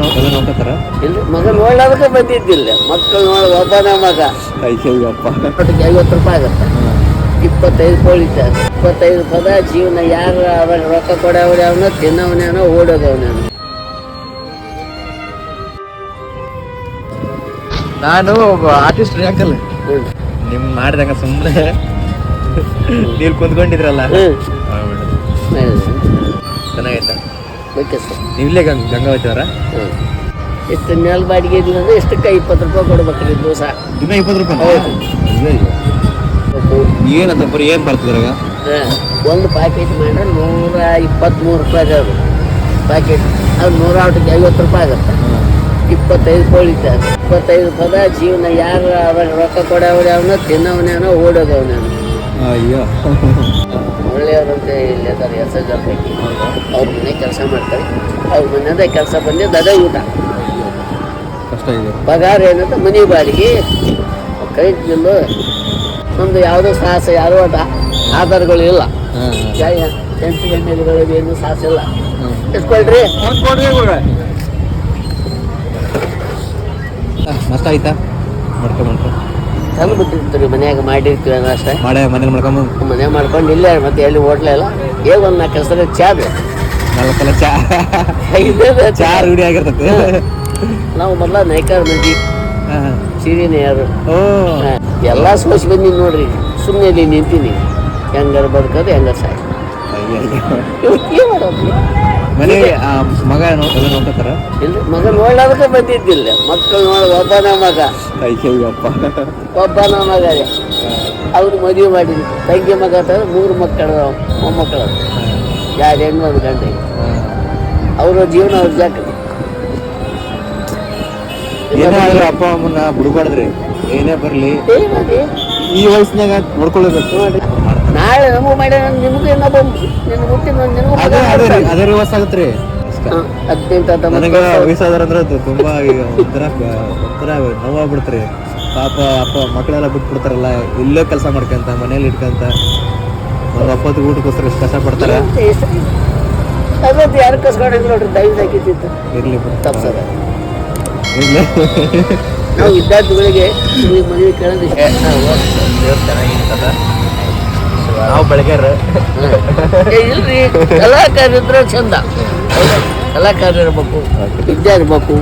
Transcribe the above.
ನೋಡ್ತಾರ ಇಲ್ಲ ಮಗ ನೋಡ್ಲಾದಕ್ಕೆ ಬಂದಿದ್ದಿಲ್ಲ ಮಕ್ಕಳು ನೋಡಿ ಒಬ್ಬನ ಮಗ ಅಯ್ಯಪ್ಪ ಒಟ್ಟಿಗೆ 50 ರೂಪಾಯಿ ಆಗುತ್ತೆ 25 ಕೋಳಿತಾರೆ 25 ಪದ ಜೀವನ ಯಾರು ಅವಾಗ ರೊಕ್ಕ ಕೊಡವ್ರೆ ಅವನ ತಿನ್ನವನೇನೋ ಓಡೋದವನೇನೋ. ನಾನು ಒಬ್ಬ ಆರ್ಟಿಸ್ಟ್ ಅಂಕಲ್ ನಿಮ್ ಮಾಡಿದಂಗ ಸುಮ್ಮನೆ ನೀವ್ ಕುಂತ್ಕೊಂಡಿದ್ರಲ್ಲ ಚೆನ್ನಾಗೈತ. Okay sir. ನೀವಿಲ್ಲೇ ಗಂಗಾವತಿ ಅವರ? ಎಷ್ಟು ನೆಲ ಬಾಡಿಗೆ ಇಲ್ಲ ಅಂದ್ರೆ ಎಷ್ಟಕ್ಕೆ 20 ರೂಪಾಯಿ ಕೊಡ್ಬೇಕ್ರಿ ದಿವಸ. ದಿನ 20 ರೂಪಾಯಿ? ಏನಂತ ಬರೀ ಏನ್ ಬರ್ತಿದ್ರಾಗ? ಒಂದು ಪ್ಯಾಕೆಟ್ ಮಾಡಿದ್ರೆ 123 ರೂಪಾಯಿ ಅದು ಪ್ಯಾಕೆಟ್. ಅದು 150 ರೂಪಾಯಿ ಆಗುತ್ತೆ. 25 ಕೋಳಿತಾರೆ 25 ಪದ ಜೀವನ ಯಾರು ಅವಾಗ ರೊಕ್ಕ ಕೊಡವ್ರೆ ಅವನ ತಿನ್ನವನೇನೋ ಓಡೋದವನೇನೋ. ಅಯ್ಯೋ ಒಳ್ಳೆಯವ್ರಂತ ಇಲ್ಲಿ ಅದಾರೆ SSG ಪೈಕಿ. ಅವ್ರ ಮನೆ ಕೆಲಸ ಮಾಡ್ತಾರೆ. ಅವ್ರ ಮನೆಯದ ಕೆಲಸ ಬಂದಿದ್ದು ಅದೇ ಊಟ. ಕಷ್ಟ ಇದೆ. ಪಗಾರ ಏನಂತ ಮನೆ ಬಾಡಿಗೆ ಕರೆಂಟ್ ಬಿಲ್ಲು. ನಮ್ದು ಯಾವುದೋ ಸಾಹಸ ಯಾರೋ ಆಧಾರಗಳು ಇಲ್ಲ. ಕೆಂಪು ಎಣ್ಣೆಗಳು ಏನು ಸಾಹಸ ಇಲ್ಲ. ಎಸ್ಕೊಳ್ರಿ ನಷ್ಟ ಆಯ್ತಾ? ಮಾಡ್ಕೊಂಡು ತಂದು ಬಿಟ್ಟಿರ್ತೀವಿ ಮನ್ಯಾಗ ಮಾಡಿರ್ತೀವಿ ಅನ್ನೋ ಅಷ್ಟೇ. ಮನೇಲಿ ಮಾಡ್ಕೊಂಡು ಮನೆ ಮಾಡ್ಕೊಂಡು ಇಲ್ಲೇ ಮತ್ತೆ ಎಲ್ಲಿ ಹೋಟ್ಲ ಇಲ್ಲ. ಹೇಗ ಒಂದು 4 ಹೆಸರು ಚಾದು 4 ಚಾ ರೂಢಿ ಆಗಿರ್ತದೆ. ನಾವು ಮೊದಲ ನೈಕಾರ ಮಂದಿ ಸಿರಿನೇಯರು ಎಲ್ಲ ಸೋಸಿ ಬಂದೀನಿ ನೋಡ್ರಿ. ಸುಮ್ಮನೆ ಇಲ್ಲಿ ನಿಂತೀನಿ. ಹೆಂಗಾರ ಬದುಕೋದು ಹೆಂಗಾರ ಸಾಯಿ. ಏನ್ ಮಾಡೋದು? ಮನೆಗೆ ಮಗ ನೋಡ್ತಾರ? ಇಲ್ಲ ಮಗ ನೋಡ್ಲಾದಕ್ಕೆ ಬಂದಿದ್ದಿಲ್ಲ. ಮಕ್ಕಳು ನೋಡಿ ಒಬ್ಬನ ಮಗ ಅಯ್ಯಪ್ಪ ಒಬ್ಬನ ಮಗ ಅವ್ರು ಮದುವೆ ಮಾಡಿದ್ವಿ. ತಂಗಿ ಮಗ ಅಂತಂದ್ರೆ 3 ಮಕ್ಕಳು ಮೊಮ್ಮಕ್ಕಳು. 2 ಹೆಣ್ಣು 1 ಗಂಟೆ. ಅವ್ರ ಜೀವನ ಅವ್ರ ಜಾಕ. ಏನಾದ್ರೂ ಅಪ್ಪ ಅಮ್ಮನ ಬಿಡ್ಬಾರ್ದ್ರಿ. ಏನೇ ಬರ್ಲಿ ಈ ವಯಸ್ಸಿನಾಗ ನೋಡ್ಕೊಳ್ಬೇಕು. ನಾಳೆ ನಮಗೂ ಮಾಡ್ಯ ನಿಮಗೂ ಇನ್ನೊಬ್ಬ ನಿನ್ನ ಹುಟ್ಟಿನ ನಿನಗೂ ಅದೇ ರಿವರ್ಸ್ ಆಗತ್ರಿ. 18 ವಯಸ್ಸಾದ್ರಂದ್ರೆ ತುಂಬಾ ಒಂಥರ ನೋವಾಗ್ಬಿಡ್ತ್ರಿ. ಪಾಪ ಅಪ್ಪ ಮಕ್ಕಳೆಲ್ಲ ಬಿಟ್ಬಿಡ್ತಾರಲ್ಲ. ಇಲ್ಲೇ ಕೆಲಸ ಮಾಡ್ಕೊಂತ ಮನೇಲಿ ಇಟ್ಕೊಂತ ಅವ್ರ ಅಪ್ಪತ್ತು ಊಟಕ್ಕೋಸ್ಕರ ಎಷ್ಟು ಕಷ್ಟ ಪಡ್ತಾರೆ. ಅದೊಂದು ಯಾರು ಕಸ್ಕೊಂಡಿದ್ರು ನೋಡ್ರಿ. ದಯವಿಟ್ಟು ಹಾಕಿತ್ತು ಇರ್ಲಿ ತಪ್ಸದ. ನಾವು ವಿದ್ಯಾರ್ಥಿಗಳಿಗೆ ಮದುವೆ ಕೇಳೋದು ನಾವು ಬೆಳಗ್ಯಾರ ಇಲ್ರಿ. ಕಲಾಕಾರ ಇದ್ರೆ ಚಂದ. ಕಲಾಕಾರ ಇರ್ಬೇಕು, ವಿದ್ಯೆ ಇರ್ಬೇಕು.